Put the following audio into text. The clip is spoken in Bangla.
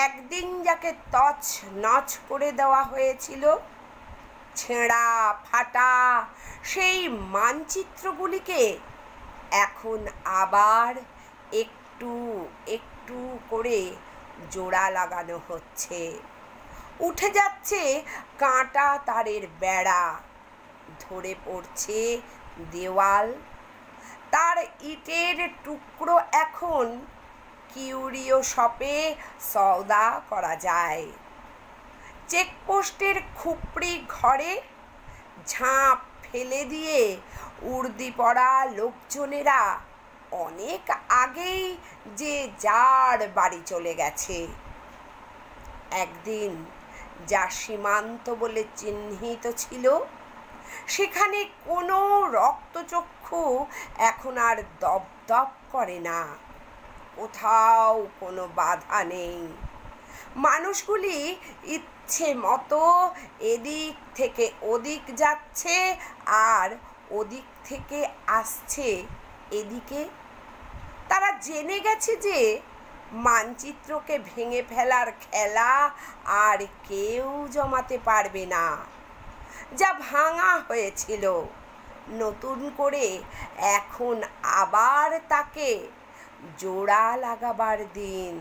একদিন যাকে তছ নছ করে দেওয়া হয়েছিল, ছেঁড়া ফাটা সেই মানচিত্রগুলিকে এখন আবার একটু একটু করে জোড়া লাগানো হচ্ছে। উঠে যাচ্ছে কাঁটা তারের বেড়া, ধরে পড়ছে দেওয়াল, তার ইটের টুকরো এখন কিউরিও শপে সওদা করা যায়। চেকপোস্টের খুপড়ি ঘরে ঝাঁপ ফেলে দিয়ে উর্দি পরা লোকজনেরা অনেক আগেই যে যার বাড়ি চলে গেছে। একদিন যা সীমান্ত বলে চিহ্নিত ছিল, সেখানে কোনো রক্তচক্ষু এখন আর দপদপ করে না, কোথাও কোনো বাধা নেই। মানুষগুলি ইচ্ছে মতো এদিক থেকে ওদিক যাচ্ছে আর ওদিক থেকে আসছে এদিকে। তারা জেনে গেছে যে মানচিত্রকে ভেঙে ফেলার খেলা আর কেউ জমাতে পারবে না। যা ভাঙা হয়েছিল, নতুন করে এখন আবার তাকে জোড়া লাগাবার দিন।